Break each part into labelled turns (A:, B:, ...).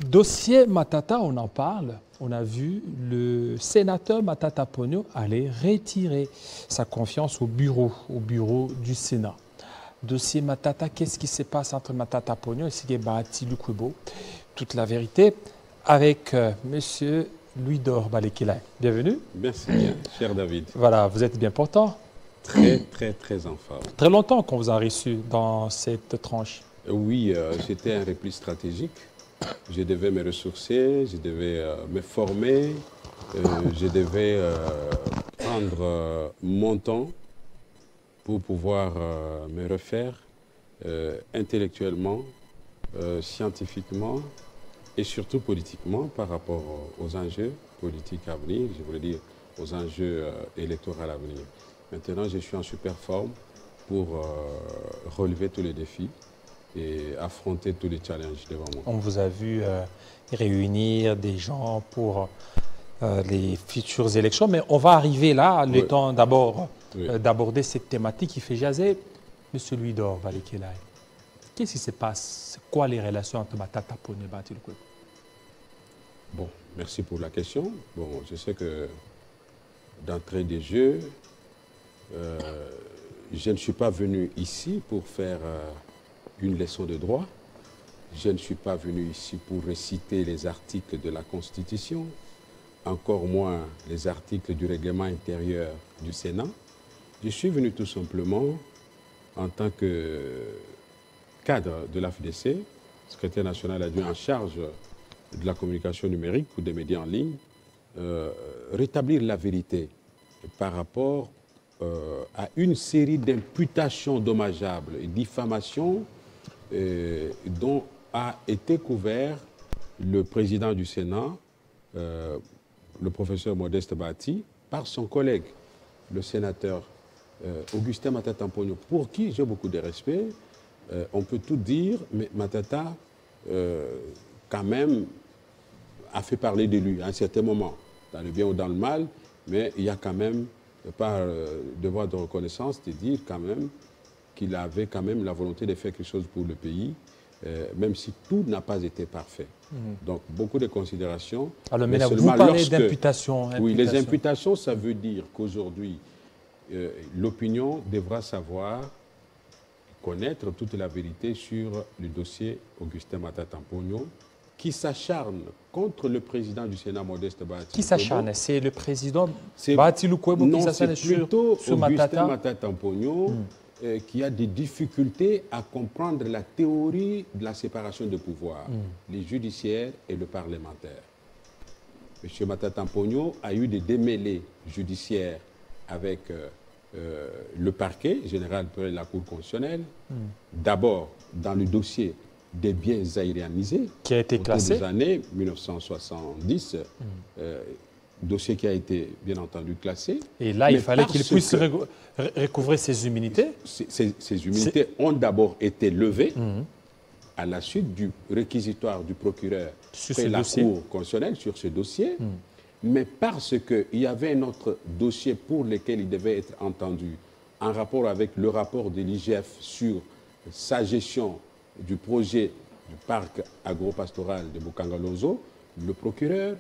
A: Dossier Matata, on en parle. On a vu le sénateur Matata Ponyo aller retirer sa confiance au bureau du Sénat. Dossier Matata, qu'est-ce qui se passe entre Matata Ponyo et Sigebahati Lukwebo? Toute la vérité avec Monsieur Louis-Dor Balekilai. Bienvenue.
B: Merci bien, cher David.
A: Voilà, vous êtes bien portant.
B: Très en forme.
A: Très longtemps qu'on vous a reçu dans cette tranche.
B: Oui, c'était un repli stratégique. Je devais me ressourcer, je devais me former, je devais prendre mon temps pour pouvoir me refaire intellectuellement, scientifiquement et surtout politiquement par rapport aux enjeux politiques à venir, je voulais dire aux enjeux électoraux à venir. Maintenant, je suis en super forme pour relever tous les défis et affronter tous les challenges devant moi.
A: On vous a vu réunir des gens pour les futures élections, mais on va arriver là, le temps d'abord d'aborder cette thématique qui fait jaser M. Louis-Dor Balekilai. Qu'est-ce qui se passe? C'est quoi les relations entre Matata Ponyo et Bahati Lukwebo?
B: Bon, merci pour la question. Bon, je sais que d'entrée des jeux, je ne suis pas venu ici pour faire une leçon de droit. Je ne suis pas venu ici pour réciter les articles de la Constitution, encore moins les articles du règlement intérieur du Sénat. Je suis venu tout simplement en tant que cadre de l'AFDC, secrétaire national adjoint en charge de la communication numérique ou des médias en ligne, rétablir la vérité par rapport à une série d'imputations dommageables et diffamations dont a été couvert le président du Sénat, le professeur Modeste Bahati, par son collègue, le sénateur Augustin Matata Ponyo, pour qui j'ai beaucoup de respect. On peut tout dire, mais Matata, quand même, a fait parler de lui à un certain moment, dans le bien ou dans le mal, mais il y a quand même, par devoir de reconnaissance, de dire quand même qu'il avait quand même la volonté de faire quelque chose pour le pays, même si tout n'a pas été parfait. Donc, beaucoup de considérations.
A: Alors, mais là, vous parlez d'imputations.
B: Oui, les imputations, ça veut dire qu'aujourd'hui, l'opinion devra savoir connaître toute la vérité sur le dossier Augustin Matata Ponyo, qui s'acharne contre le président du Sénat, Modeste Bahati.
A: Qui s'acharne? C'est le président Bahati Lukwebo qui s'acharne sur
B: Augustin Matata Ponyo qui a des difficultés à comprendre la théorie de la séparation de pouvoir, les judiciaires et le parlementaire. M. Matata Ponyo a eu des démêlés judiciaires avec le parquet général de la Cour constitutionnelle, d'abord dans le dossier des biens aérianisés,
A: qui a été classé
B: des années 1970, dossier qui a été bien entendu classé.
A: Et là, il fallait qu'il puisse recouvrer ses immunités.
B: Ces immunités ont d'abord été levées à la suite du réquisitoire du procureur près la Cour constitutionnelle sur ce dossier, mais parce qu'il y avait un autre dossier pour lequel il devait être entendu en rapport avec le rapport de l'IGF sur sa gestion du projet du parc agropastoral de Boukangalonzo, le procureur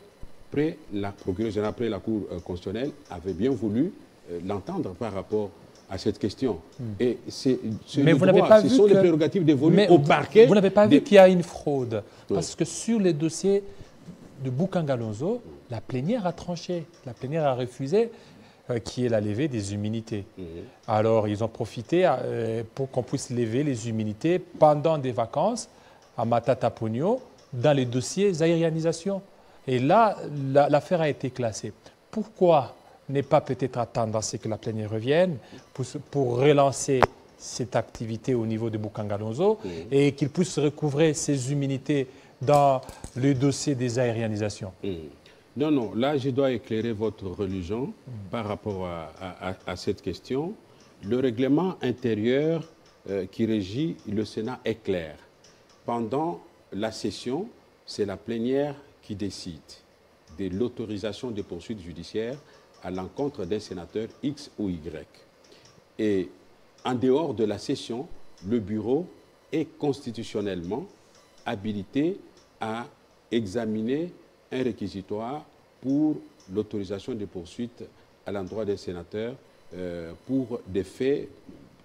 B: général près la Cour constitutionnelle avait bien voulu l'entendre par rapport à cette question. Et
A: mais vous n'avez pas vu
B: ce sont les prérogatives dévolues au parquet.
A: Vous n'avez pas vu qu'il y a une fraude. Parce que sur les dossiers de Boukangalonzo, la plénière a tranché. La plénière a refusé qui est la levée des immunités. Alors, ils ont profité pour qu'on puisse lever les immunités pendant des vacances à Matata Ponyo dans les dossiers aérianisation. Et là, l'affaire a été classée. Pourquoi ne pas peut-être attendre à ce que la plénière revienne pour relancer cette activité au niveau de Boukangalonzo et qu'il puisse recouvrer ses immunités dans le dossier des aérianisations?
B: Non, non, là, je dois éclairer votre religion par rapport à cette question. Le règlement intérieur qui régit le Sénat est clair. Pendant la session, c'est la plénière qui décide de l'autorisation des poursuites judiciaires à l'encontre d'un sénateur X ou Y. Et en dehors de la session, le bureau est constitutionnellement habilité à examiner un réquisitoire pour l'autorisation des poursuites à l'endroit des sénateurs pour des faits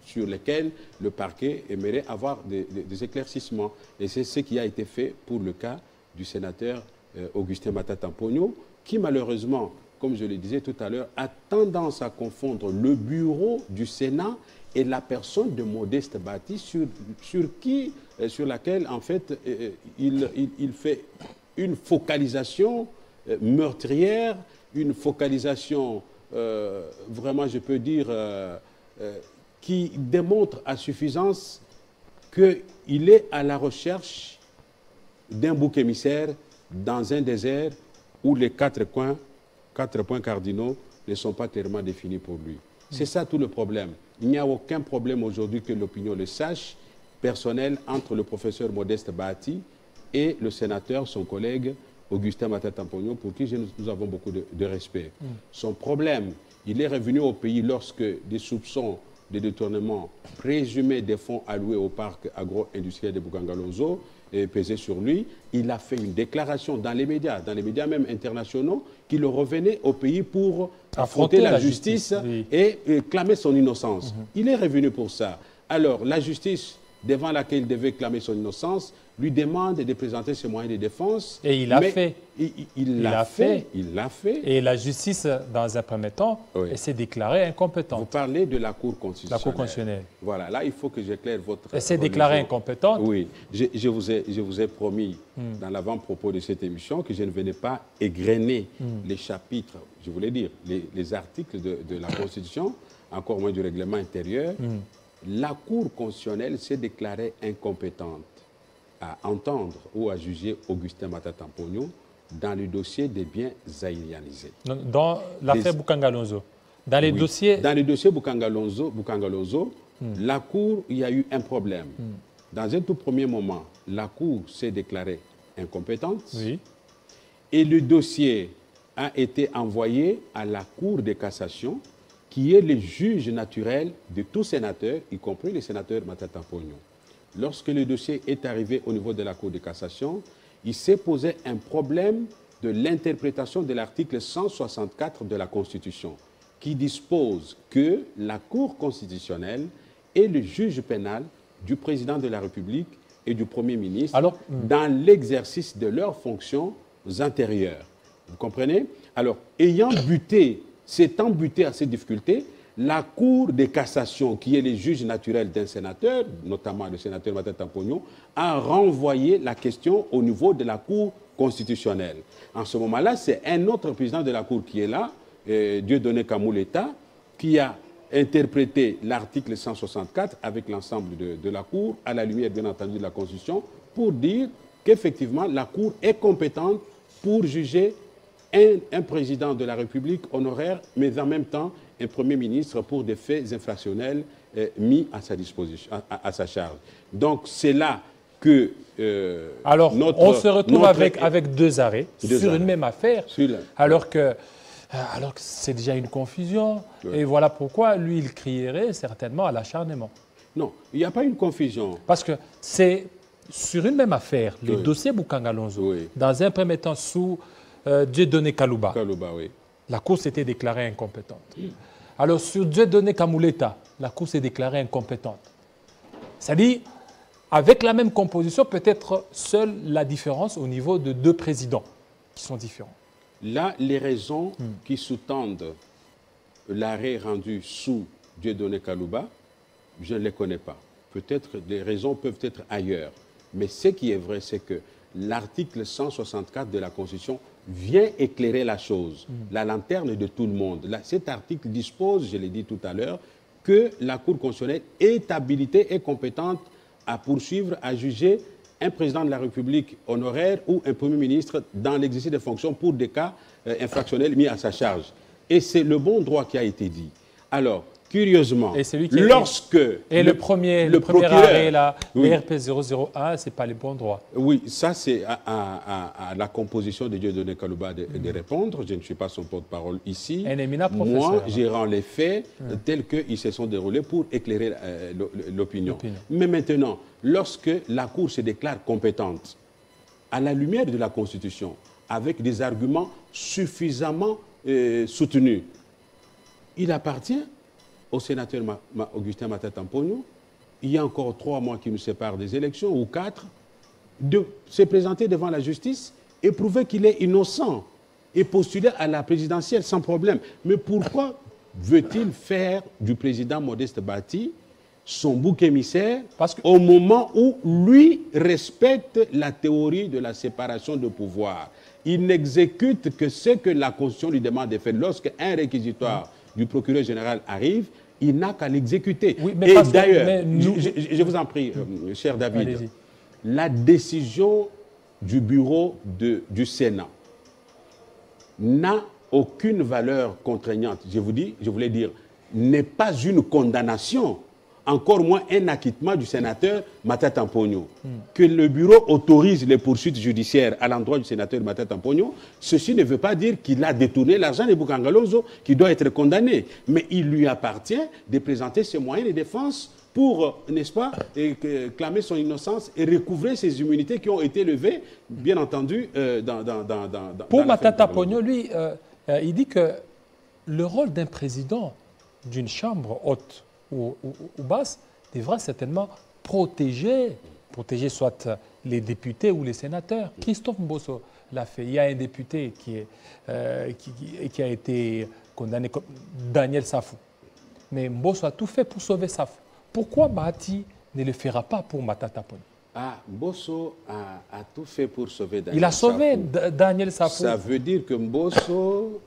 B: sur lesquels le parquet aimerait avoir des éclaircissements. Et c'est ce qui a été fait pour le cas du sénateur Augustin Matata Mponyo, qui malheureusement, comme je le disais tout à l'heure, a tendance à confondre le bureau du Sénat et la personne de Modeste Bati sur laquelle, en fait, il fait une focalisation meurtrière, une focalisation, vraiment, je peux dire, qui démontre à suffisance qu'il est à la recherche d'un bouc émissaire dans un désert où les quatre points cardinaux ne sont pas clairement définis pour lui. C'est ça tout le problème. Il n'y a aucun problème aujourd'hui que l'opinion le sache, personnel, entre le professeur Modeste Bati et le sénateur, son collègue, Augustin Matata Mponyo, pour qui nous avons beaucoup de respect. Son problème, il est revenu au pays lorsque des soupçons de détournement présumés des fonds alloués au parc agro-industriel de Boukangalonzo pesaient sur lui. Il a fait une déclaration dans les médias même internationaux, qu'il revenait au pays pour affronter la justice oui. et clamer son innocence. Il est revenu pour ça. Alors, la justice, devant laquelle il devait clamer son innocence, lui demande de présenter ses moyens de défense.
A: Et il l'a fait.
B: Il l'a fait.
A: Et la justice, dans un premier temps, oui. s'est déclarée incompétente.
B: Vous parlez de la Cour constitutionnelle.
A: La Cour constitutionnelle.
B: Voilà, là, il faut que j'éclaire votre...
A: Elle s'est déclarée incompétente.
B: Oui, je vous ai promis dans l'avant-propos de cette émission que je ne venais pas égrener les chapitres, je voulais dire, les articles de la Constitution, encore moins du règlement intérieur. La Cour constitutionnelle s'est déclarée incompétente à entendre ou à juger Augustin Matata Mponyo dans le dossier des biens zaïrianisés.
A: Dans l'affaire Boukangalonzo. Dans les dossiers...
B: Dans le dossier Boukangalonzo, la Cour, il y a eu un problème. Dans un tout premier moment, la Cour s'est déclarée incompétente.
A: Oui.
B: Et le dossier a été envoyé à la Cour de cassation, qui est le juge naturel de tout sénateur, y compris le sénateur Matata Mponyo. Lorsque le dossier est arrivé au niveau de la Cour de cassation, il s'est posé un problème de l'interprétation de l'article 164 de la Constitution, qui dispose que la Cour constitutionnelle est le juge pénal du président de la République et du Premier ministre dans l'exercice de leurs fonctions antérieures. Vous comprenez? Alors, s'étant buté à ces difficultés, la Cour de cassation, qui est le juge naturel d'un sénateur, notamment le sénateur Matata Mponyo, a renvoyé la question au niveau de la Cour constitutionnelle. En ce moment-là, c'est un autre président de la Cour qui est là, Dieudonné Kamouleta, qui a interprété l'article 164 avec l'ensemble de la Cour, à la lumière bien entendu de la Constitution, pour dire qu'effectivement la Cour est compétente pour juger un président de la République honoraire, mais en même temps un Premier ministre pour des faits infractionnels mis à sa disposition, à sa charge. Donc c'est là que...
A: Alors, on se retrouve avec deux arrêts sur une même affaire, alors que c'est déjà une confusion. Oui. Et voilà pourquoi, lui, il crierait certainement à l'acharnement.
B: Non, il n'y a pas une confusion.
A: Parce que c'est sur une même affaire, le dossier Boukangalonzo, dans un premier temps sous Dieudonné Kalouba, la Cour s'était déclarée incompétente. Alors sur Dieudonné Kamouleta, la Cour s'est déclarée incompétente. C'est-à-dire, avec la même composition, peut-être seule la différence au niveau de deux présidents qui sont différents.
B: Là, les raisons qui sous-tendent l'arrêt rendu sous Dieudonné Kalouba, je ne les connais pas. Peut-être les raisons peuvent être ailleurs. Mais ce qui est vrai, c'est que l'article 164 de la Constitution vient éclairer la chose, la lanterne de tout le monde. Là, cet article dispose, je l'ai dit tout à l'heure, que la Cour constitutionnelle est habilitée et compétente à poursuivre, à juger un président de la République honoraire ou un Premier ministre dans l'exercice des fonctions pour des cas infractionnels mis à sa charge. Et c'est le bon droit qui a été dit. Alors, curieusement, lorsque...
A: Et le premier arrêt, là, le RP 001, ce n'est pas le bon droit.
B: Oui, ça c'est à la composition de Dieudonné Kalouba de répondre. Je ne suis pas son porte-parole ici.
A: Un éminent professeur.
B: Moi, j'ai rendu les faits tels qu'ils se sont déroulés pour éclairer l'opinion. Mais maintenant, lorsque la Cour se déclare compétente, à la lumière de la Constitution, avec des arguments suffisamment soutenus. Il appartient au sénateur Augustin Matata Mponyo, il y a encore 3 mois qui nous séparent des élections, ou 4, de se présenter devant la justice et prouver qu'il est innocent et postuler à la présidentielle sans problème. Mais pourquoi veut-il faire du président Modeste Bati son bouc émissaire au moment où lui respecte la théorie de la séparation de pouvoir? Il n'exécute que ce que la Constitution lui demande de faire. Lorsqu'un réquisitoire du procureur général arrive, il n'a qu'à l'exécuter. Oui, et d'ailleurs, je vous en prie, cher David, la décision du bureau du Sénat n'a aucune valeur contraignante. Je voulais dire, n'est pas une condamnation, encore moins un acquittement du sénateur Matata Mponyo. Que le bureau autorise les poursuites judiciaires à l'endroit du sénateur Matata Mponyo, ceci ne veut pas dire qu'il a détourné l'argent de Boukangalonzo qui doit être condamné. Mais il lui appartient de présenter ses moyens de défense pour, n'est-ce pas, clamer son innocence et recouvrer ses immunités qui ont été levées, bien entendu,
A: Pour Matata Mponyo, lui, il dit que le rôle d'un président d'une chambre haute ou basse devra certainement protéger soit les députés ou les sénateurs. Christophe Mbosso l'a fait. Il y a un député qui a été condamné comme Daniel Safou. Mais Mbosso a tout fait pour sauver Safou. Pourquoi Bati ne le fera pas pour Matata Mponyo?
B: Mbosso a tout fait pour sauver Daniel Safou.
A: Il a sauvé Daniel Safou.
B: Ça veut dire que Mbosso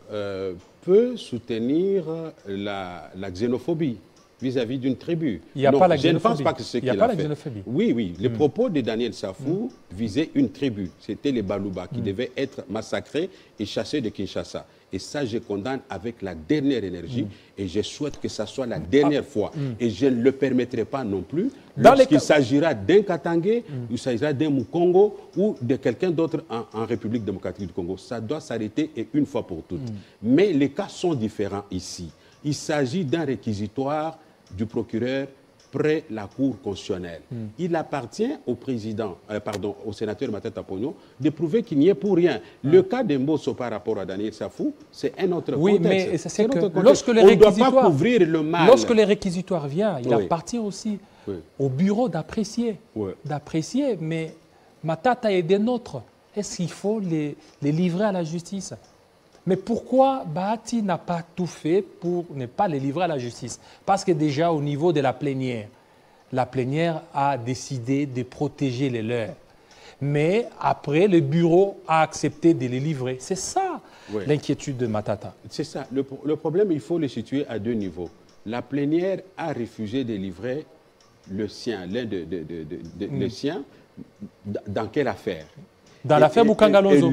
B: peut soutenir la xénophobie vis-à-vis d'une tribu.
A: Il n'y a pas la xénophobie.
B: Je ne pense pas que c'est ce qu'il a fait. Oui. Les propos de Daniel Safou visaient une tribu. C'était les Balouba qui devaient être massacrés et chassés de Kinshasa. Et ça, je condamne avec la dernière énergie et je souhaite que ça soit la dernière fois. Et je ne le permettrai pas non plus lorsqu'il s'agira d'un Katangé, il s'agira d'un Mukongo ou de quelqu'un d'autre en République démocratique du Congo. Ça doit s'arrêter et une fois pour toutes. Mais les cas sont différents ici. Il s'agit d'un réquisitoire du procureur près la Cour constitutionnelle. Il appartient au président, au sénateur Matata Mponyo de prouver qu'il n'y est pour rien. Le cas de Mbosso par rapport à Daniel Safou, c'est un autre contexte.
A: Oui, mais c'est que
B: lorsque on ne doit pas couvrir le mal.
A: Lorsque les réquisitoires viennent, il appartient aussi au bureau d'apprécier. D'apprécier, mais Matata est des nôtres. Est-ce qu'il faut les livrer à la justice? Mais pourquoi Bati n'a pas tout fait pour ne pas les livrer à la justice? Parce que déjà au niveau de la plénière a décidé de protéger les leurs. Mais après, le bureau a accepté de les livrer. C'est ça l'inquiétude de Matata.
B: C'est ça. Le problème, il faut le situer à 2 niveaux. La plénière a refusé de livrer le sien, l'un le sien, dans quelle affaire?
A: Dans l'affaire Boukangalonzo.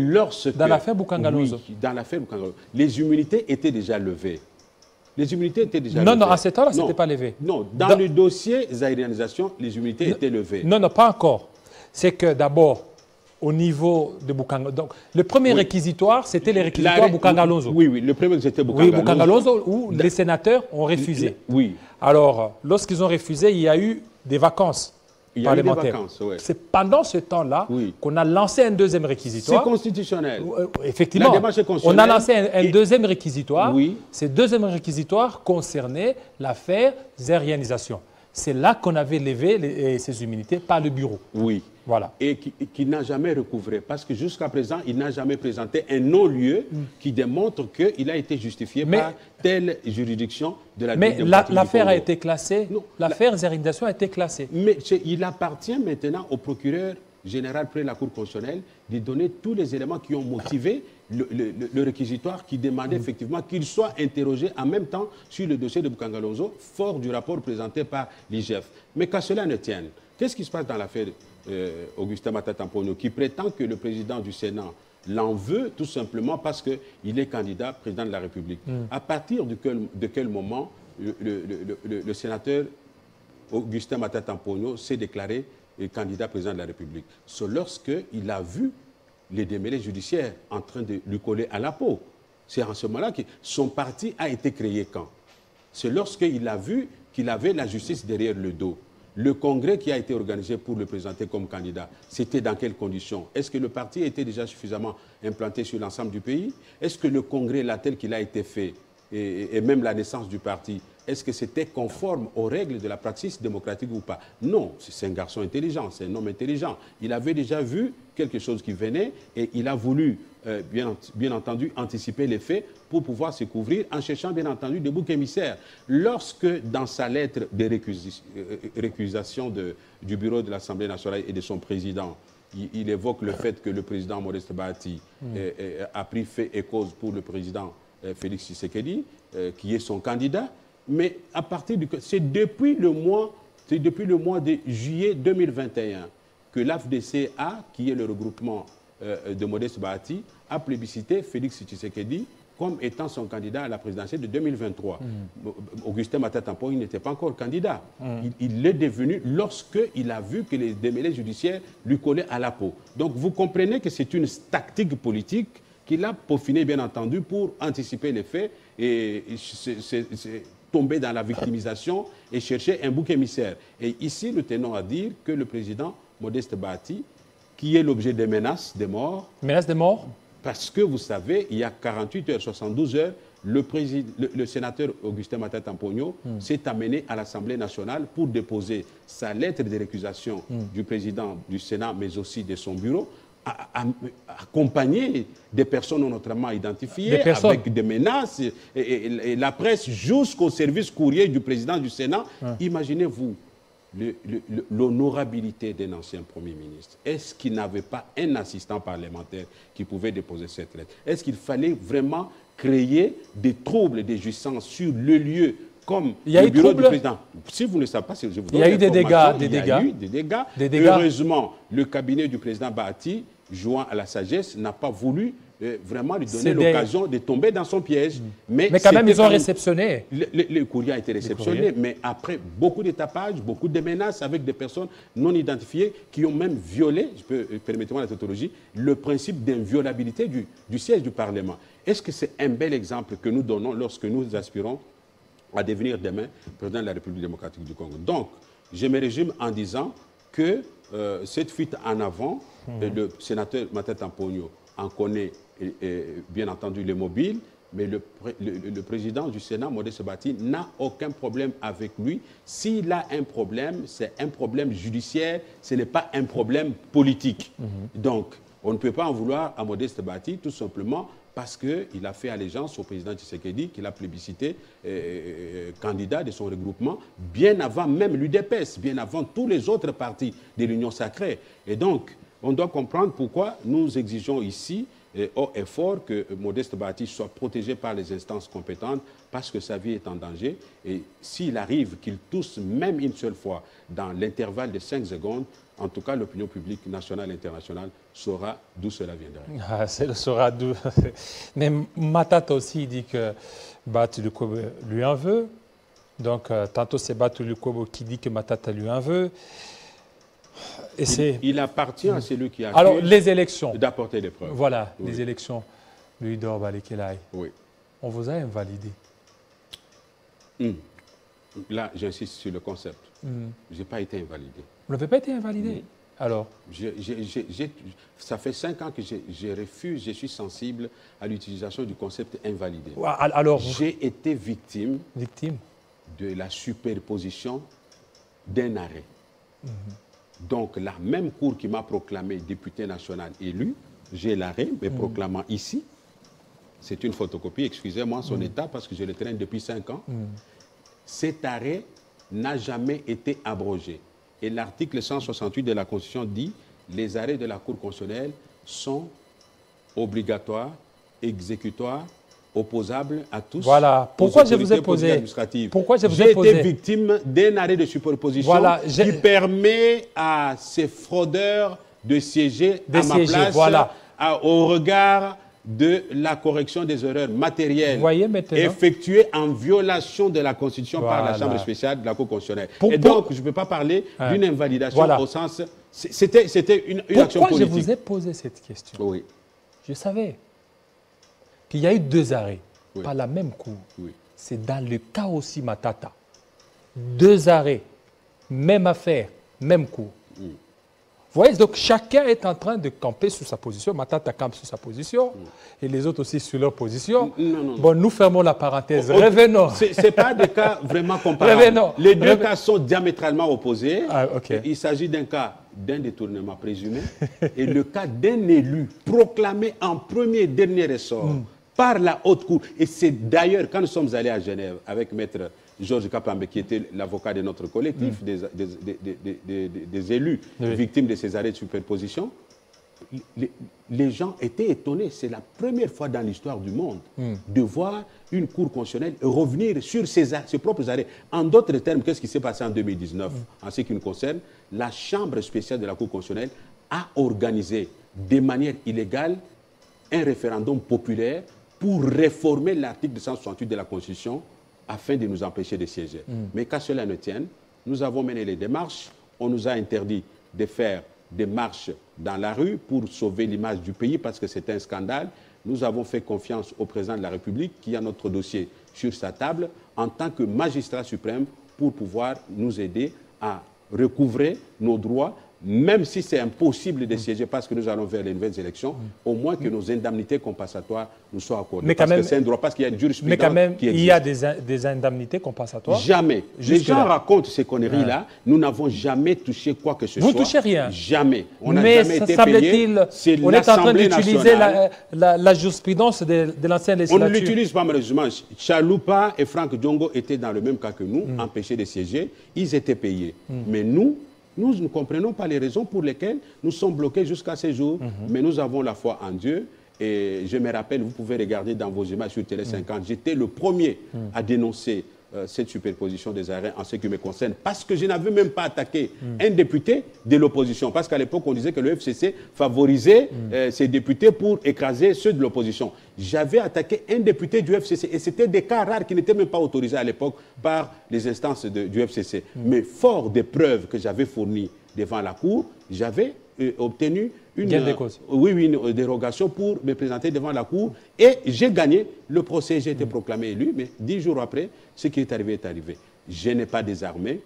B: Dans l'affaire Boukangalonzo. Oui, dans l'affaire Boukangalonzo. Les immunités étaient déjà levées. Les immunités étaient déjà levées.
A: Non, à ce temps-là, ce n'était pas levé.
B: Non, dans le dossier zaïrianisation, les immunités étaient levées.
A: Non, pas encore. C'est que d'abord, au niveau de Boukangalonzo, donc le premier réquisitoire, c'était les réquisitoires Boukangalonzo.
B: Oui, le premier c'était Boukangalonzo.
A: Oui, Boukangalonzo, où les sénateurs ont refusé.
B: Oui.
A: Alors, lorsqu'ils ont refusé, il y a eu des vacances. C'est pendant ce temps-là qu'on a lancé un deuxième réquisitoire.
B: C'est constitutionnel.
A: Effectivement,
B: la démarche est constitutionnelle.
A: On a lancé un deuxième réquisitoire. Ce deuxième réquisitoire concernait l'affaire zaïrianisation. C'est là qu'on avait levé ces immunités par le bureau.
B: Oui.
A: Voilà.
B: Et qui n'a jamais recouvré. Parce que jusqu'à présent, il n'a jamais présenté un non-lieu qui démontre qu'il a été justifié par telle juridiction de la République démocratique du Congo.
A: Mais l'affaire a été classée. L'affaire zaïrianisation a été classée.
B: Mais il appartient maintenant au procureur général près la Cour constitutionnelle de donner tous les éléments qui ont motivé le réquisitoire qui demandait effectivement qu'il soit interrogé en même temps sur le dossier de Boukangalonzo, fort du rapport présenté par l'IGF. Mais qu'à cela ne tienne, qu'est-ce qui se passe dans l'affaire Augustin Matata Mponyo qui prétend que le président du Sénat l'en veut tout simplement parce qu'il est candidat président de la République. À partir de quel moment le sénateur Augustin Matata Mponyo s'est déclaré candidat président de la République? C'est lorsqu'il a vu les démêlés judiciaires en train de lui coller à la peau. C'est en ce moment-là que son parti a été créé quand? C'est lorsqu'il a vu qu'il avait la justice derrière le dos. Le congrès qui a été organisé pour le présenter comme candidat, c'était dans quelles conditions? Est-ce que le parti était déjà suffisamment implanté sur l'ensemble du pays? Est-ce que le congrès, là, tel qu'il a été fait, et même la naissance du parti, est-ce que c'était conforme aux règles de la pratique démocratique ou pas? Non, c'est un garçon intelligent, c'est un homme intelligent. Il avait déjà vu quelque chose qui venait et il a voulu, bien entendu, anticiper les faits pour pouvoir se couvrir en cherchant, bien entendu, des boucs émissaires. Lorsque, dans sa lettre de récusation du bureau de l'Assemblée nationale et de son président, il évoque le fait que le président Modeste Bahati a pris fait et cause pour le président Félix Tshisekedi, qui est son candidat. Mais à partir du... C'est depuis le mois de juillet 2021 que l'AFDCA, qui est le regroupement de Modeste Bahati, a plébiscité Félix Tshisekedi comme étant son candidat à la présidentielle de 2023. Augustin Matata Mponyo n'était pas encore candidat. Il l'est devenu lorsqu'il a vu que les démêlés judiciaires lui collaient à la peau. Donc vous comprenez que c'est une tactique politique qu'il a peaufiné, bien entendu, pour anticiper les faits et c'est tomber dans la victimisation et chercher un bouc émissaire. Et ici, nous tenons à dire que le président Modeste Bahati, qui est l'objet des menaces de mort...
A: Menaces de mort?
B: Parce que, vous savez, il y a 48 heures, 72 heures, le sénateur Augustin Matata Mponyo s'est amené à l'Assemblée nationale pour déposer sa lettre de récusation du président du Sénat, mais aussi de son bureau, accompagné des personnes non autrement identifiées, avec des menaces, et la presse jusqu'au service courrier du président du Sénat. Imaginez-vous l'honorabilité d'un ancien Premier ministre. Est-ce qu'il n'avait pas un assistant parlementaire qui pouvait déposer cette lettre? Est-ce qu'il fallait vraiment créer des troubles, des jouissances sur le lieu comme le bureau du président? Si vous ne savez pas, je vous donne
A: il y a eu des dégâts.
B: Il y a eu des dégâts. Heureusement, le cabinet du président Bahati, jouant à la sagesse, n'a pas voulu vraiment lui donner l'occasion de tomber dans son piège. Mais
A: quand même, ils ont réceptionné.
B: Le courrier a été réceptionné, mais après beaucoup de tapages, beaucoup de menaces avec des personnes non identifiées qui ont même violé, permettez-moi la tautologie, le principe d'inviolabilité du siège du Parlement. Est-ce que c'est un bel exemple que nous donnons lorsque nous aspirons à devenir demain président de la République démocratique du Congo? Donc, je me résume en disant que cette fuite en avant, le sénateur Matata Mponyo en connaît bien entendu les mobiles, mais le président du Sénat, Modeste Bahati, n'a aucun problème avec lui. S'il a un problème, c'est un problème judiciaire, ce n'est pas un problème politique. Donc, on ne peut pas en vouloir à Modeste Bahati, tout simplement parce qu'il a fait allégeance au président Tshisekedi, qu'il a plébiscité candidat de son regroupement, bien avant même l'UDPS, bien avant tous les autres partis de l'Union sacrée. Et donc, on doit comprendre pourquoi nous exigeons ici, haut et fort, que Modeste Bahati soit protégé par les instances compétentes parce que sa vie est en danger. Et s'il arrive qu'il tousse même une seule fois dans l'intervalle de 5 secondes, en tout cas, l'opinion publique nationale et internationale saura d'où cela viendrait.
A: Ah, elle saura d'où. Mais Matata aussi dit que Bahati Lukwebo lui en veut. Donc, tantôt c'est Bahati Lukwebo qui dit que Matata lui en veut. Et
B: il appartient à celui qui a
A: alors, les élections.
B: D'apporter des preuves.
A: Voilà, les élections. Lui d'Or Balekelaï.
B: Oui.
A: On vous a invalidé.
B: Là, j'insiste sur le concept. Je n'ai pas été invalidé.
A: Vous n'avez pas été invalidé? Alors
B: ça fait 5 ans que je refuse, je suis sensible à l'utilisation du concept invalidé.
A: Alors,
B: j'ai été victime
A: de
B: la superposition d'un arrêt. Donc, la même cour qui m'a proclamé député national élu, j'ai l'arrêt, me proclamant ici. C'est une photocopie, excusez-moi son état, parce que je le traîne depuis 5 ans. Cet arrêt n'a jamais été abrogé. Et l'article 168 de la Constitution dit « Les arrêts de la Cour constitutionnelle sont obligatoires, exécutoires, opposables à tous. »
A: Voilà. Pourquoi je vous ai posé
B: J'ai été victime d'un arrêt de superposition qui permet à ces fraudeurs de siéger à ma place au regard de la correction des erreurs matérielles effectuées en violation de la Constitution par la Chambre spéciale de la Cour constitutionnelle. Et donc, je ne peux pas parler d'une invalidation au sens... C'était une action politique.
A: Pourquoi je vous ai posé cette question?
B: Oui.
A: Je savais qu'il y a eu 2 arrêts par la même Cour. C'est dans le cas aussi Matata. 2 arrêts même affaire, même cours. Vous voyez, donc chacun est en train de camper sur sa position. Matata campe sur sa position et les autres aussi sur leur position. Bon, nous fermons la parenthèse. Revenons.
B: Ce n'est pas des cas vraiment comparables.
A: Revenons.
B: Les deux cas sont diamétralement opposés.
A: Ah, okay.
B: Il s'agit d'un cas d'un détournement présumé et le cas d'un élu proclamé en premier et dernier ressort par la haute cour. Et c'est d'ailleurs, quand nous sommes allés à Genève avec maître Georges Kapambe, qui était l'avocat de notre collectif, des élus victimes de ces arrêts de superposition, les gens étaient étonnés. C'est la première fois dans l'histoire du monde de voir une cour constitutionnelle revenir sur ses propres arrêts. En d'autres termes, qu'est-ce qui s'est passé en 2019 en ce qui nous concerne? La Chambre spéciale de la Cour constitutionnelle a organisé de manière illégale un référendum populaire pour réformer l'article 268 de la Constitution afin de nous empêcher de siéger. Mais qu'à cela ne tienne, nous avons mené les démarches. On nous a interdit de faire des marches dans la rue pour sauver l'image du pays parce que c'est un scandale. Nous avons fait confiance au président de la République qui a notre dossier sur sa table en tant que magistrat suprême pour pouvoir nous aider à recouvrer nos droits, même si c'est impossible de siéger parce que nous allons vers les nouvelles élections, au moins que nos indemnités compensatoires nous soient accordées.
A: Mais
B: parce que c'est un droit, parce qu'il y a une jurisprudence.
A: Mais quand même,
B: qui existe.
A: il y a des indemnités compensatoires.
B: Jamais. Les gens racontent ces conneries-là. Nous n'avons jamais touché quoi que ce soit.
A: Vous ne touchez rien.
B: Jamais. On n'a
A: mais
B: jamais été payé.
A: On est en train d'utiliser la jurisprudence de l'ancienne législature.
B: On ne l'utilise pas malheureusement. Chaloupa et Franck Diongo étaient dans le même cas que nous, empêchés de siéger. Ils étaient payés. Mais nous ne comprenons pas les raisons pour lesquelles nous sommes bloqués jusqu'à ces jours. Mais nous avons la foi en Dieu. Et je me rappelle, vous pouvez regarder dans vos images sur Télé 50, j'étais le premier à dénoncer cette superposition des arrêts en ce qui me concerne, parce que je n'avais même pas attaqué un député de l'opposition, parce qu'à l'époque, on disait que le FCC favorisait ses députés pour écraser ceux de l'opposition. J'avais attaqué un député du FCC, et c'était des cas rares qui n'étaient même pas autorisés à l'époque par les instances du FCC. Mais fort des preuves que j'avais fournies devant la Cour, j'avais obtenu une dérogation pour me présenter devant la Cour et j'ai gagné le procès, j'ai été proclamé élu, mais 10 jours après, ce qui est arrivé est arrivé. Je n'ai pas désarmé,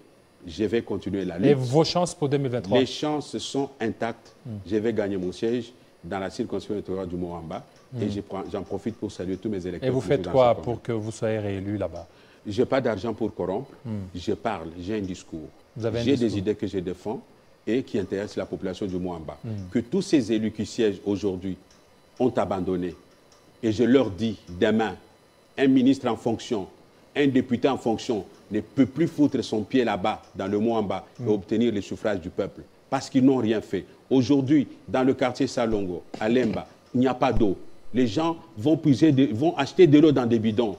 B: je vais continuer la lutte.
A: Et vos chances pour 2023?
B: Les chances sont intactes, je vais gagner mon siège dans la circonscription électorale du Moamba et j'en profite pour saluer tous mes électeurs.
A: Et vous faites quoi pour que vous soyez réélu là-bas?
B: Je n'ai pas d'argent pour corrompre, je parle, j'ai un discours, j'ai des idées que je défends et qui intéressent la population du Moamba. Que tous ces élus qui siègent aujourd'hui ont abandonné. Et je leur dis, demain, un ministre en fonction, un député en fonction ne peut plus foutre son pied là-bas, dans le Moamba, et obtenir les suffrages du peuple. Parce qu'ils n'ont rien fait. Aujourd'hui, dans le quartier Salongo, à Lemba, il n'y a pas d'eau. Les gens vont acheter de l'eau dans des bidons.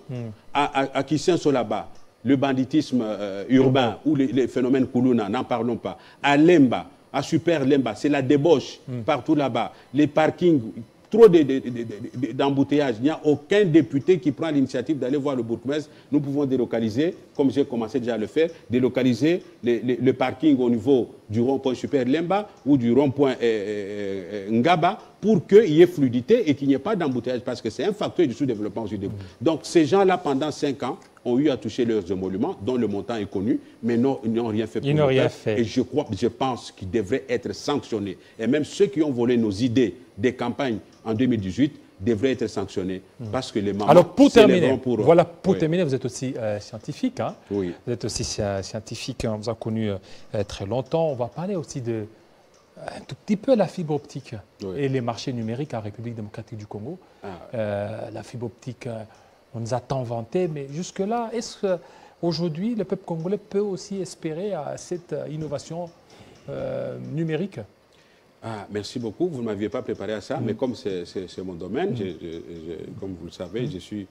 B: À Kissenso là-bas, le banditisme urbain ou les phénomènes Koulouna, n'en parlons pas. À Lemba, à Super Lemba, c'est la débauche partout là-bas. Les parkings, trop d'embouteillages. Il n'y a aucun député qui prend l'initiative d'aller voir le bourgmestre. Nous pouvons délocaliser, comme j'ai commencé déjà à le faire, délocaliser le parking au niveau du rond-point Super Lemba ou du rond-point Ngaba pour qu'il y ait fluidité et qu'il n'y ait pas d'embouteillage parce que c'est un facteur du sous-développement aussi. Donc ces gens-là, pendant 5 ans, ont eu à toucher leurs émoluments, dont le montant est connu, mais ils n'ont rien fait pour
A: nous.
B: Et je pense qu'ils devraient être sanctionnés. Et même ceux qui ont volé nos idées des campagnes en 2018 devraient être sanctionnés parce que les mamans...
A: Alors pour terminer, terminer, vous êtes aussi scientifique. Hein?
B: Oui.
A: Vous êtes aussi scientifique, on vous a connu très longtemps. On va parler aussi de un tout petit peu la fibre optique et les marchés numériques en République démocratique du Congo. La fibre optique... on nous a tant vanté, mais jusque-là, est-ce qu'aujourd'hui, le peuple congolais peut aussi espérer à cette innovation numérique?
B: Merci beaucoup. Vous ne m'aviez pas préparé à ça, mais comme c'est mon domaine, comme vous le savez, je suis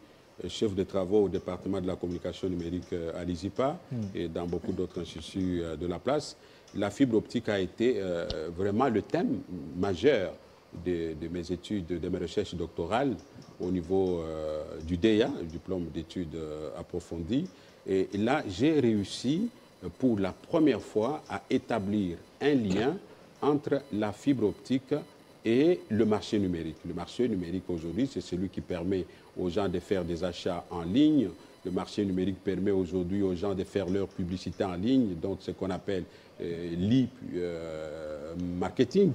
B: chef de travaux au département de la communication numérique à l'ISIPA et dans beaucoup d'autres instituts de la place. La fibre optique a été vraiment le thème majeur de mes études, de mes recherches doctorales au niveau du DEA, le diplôme d'études approfondies. Et là, j'ai réussi pour la première fois à établir un lien entre la fibre optique et le marché numérique. Le marché numérique aujourd'hui, c'est celui qui permet aux gens de faire des achats en ligne Le marché numérique permet aujourd'hui aux gens de faire leur publicité en ligne, donc ce qu'on appelle l'e-marketing.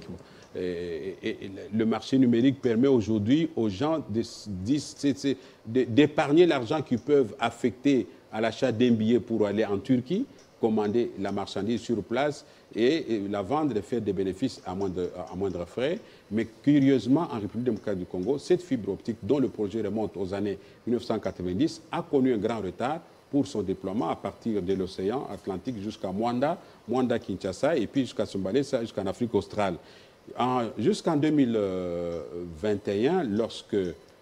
B: Le marché numérique permet aujourd'hui aux gens d'épargner l'argent qu'ils peuvent affecter à l'achat d'un billet pour aller en Turquie, commander la marchandise sur place et la vendre et faire des bénéfices à moindre frais. Mais curieusement, en République démocratique du Congo, cette fibre optique, dont le projet remonte aux années 1990, a connu un grand retard pour son déploiement à partir de l'océan Atlantique jusqu'à Mwanda, Kinshasa, et puis jusqu'à Sombalesa, jusqu'en Afrique australe. Jusqu'en 2021, lorsque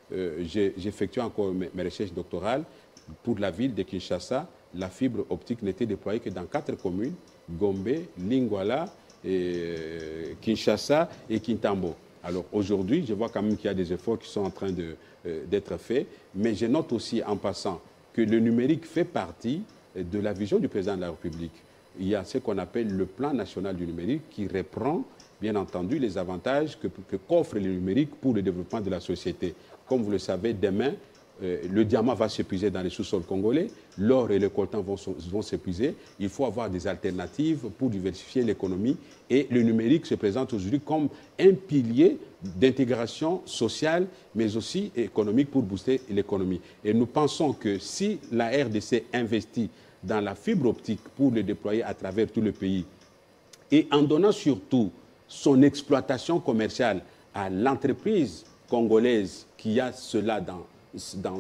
B: j'effectuais encore mes recherches doctorales, pour la ville de Kinshasa, la fibre optique n'était déployée que dans 4 communes, Gombe, Lingwala, Kinshasa et Kintambo. Alors aujourd'hui, je vois quand même qu'il y a des efforts qui sont en train d'être faits, mais je note aussi en passant que le numérique fait partie de la vision du président de la République. Il y a ce qu'on appelle le plan national du numérique qui reprend, bien entendu, les avantages qu'offre le numérique pour le développement de la société. Comme vous le savez, demain, le diamant va s'épuiser dans les sous-sols congolais, l'or et le coltan vont s'épuiser. Il faut avoir des alternatives pour diversifier l'économie. Et le numérique se présente aujourd'hui comme un pilier d'intégration sociale, mais aussi économique pour booster l'économie. Et nous pensons que si la RDC investit dans la fibre optique pour le déployer à travers tout le pays, et en donnant surtout son exploitation commerciale à l'entreprise congolaise qui a cela dans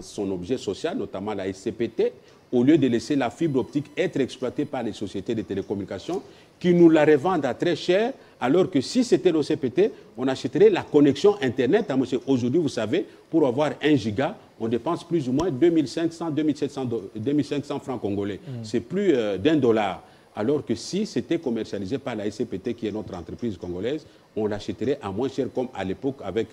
B: son objet social, notamment la SCPT, au lieu de laisser la fibre optique être exploitée par les sociétés de télécommunications qui nous la revendent à très cher, alors que si c'était l'OCPT, on achèterait la connexion Internet. Aujourd'hui, vous savez, pour avoir 1 giga, on dépense plus ou moins 2500 francs congolais. C'est plus d'$1. Alors que si c'était commercialisé par la SCPT, qui est notre entreprise congolaise, on l'achèterait à moins cher, comme à l'époque avec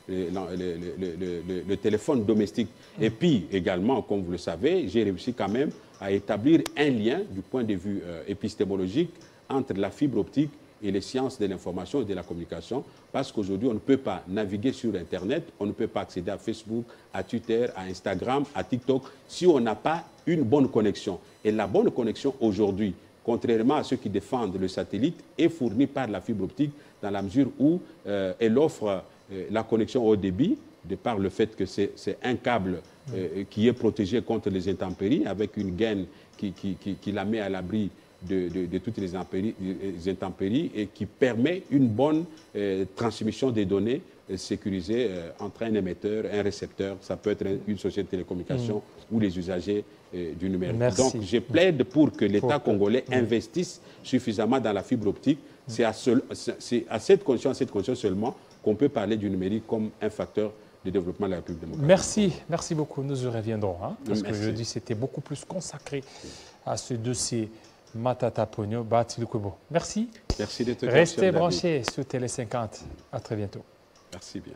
B: le téléphone domestique. Et puis également, comme vous le savez, j'ai réussi quand même à établir un lien du point de vue épistémologique entre la fibre optique et les sciences de l'information et de la communication, parce qu'aujourd'hui, on ne peut pas naviguer sur Internet, on ne peut pas accéder à Facebook, à Twitter, à Instagram, à TikTok, si on n'a pas une bonne connexion. Et la bonne connexion aujourd'hui, contrairement à ceux qui défendent le satellite, est fournie par la fibre optique dans la mesure où elle offre la connexion au débit, de par le fait que c'est un câble qui est protégé contre les intempéries, avec une gaine qui la met à l'abri de toutes les intempéries et qui permet une bonne transmission des données sécurisées entre un émetteur et un récepteur. Ça peut être une société de télécommunication ou les usagers du numérique.
A: Merci.
B: Donc je plaide pour que l'État congolais investisse suffisamment dans la fibre optique. C'est à cette condition seulement qu'on peut parler du numérique comme un facteur de développement de la République démocratique.
A: Merci beaucoup. Nous y reviendrons. Parce que jeudi, c'était beaucoup plus consacré à ce dossier Matata Ponyo Batilikubo. Merci.
B: Merci d'être là.
A: Restez branchés sur Télé 50. À très bientôt.
B: Merci bien.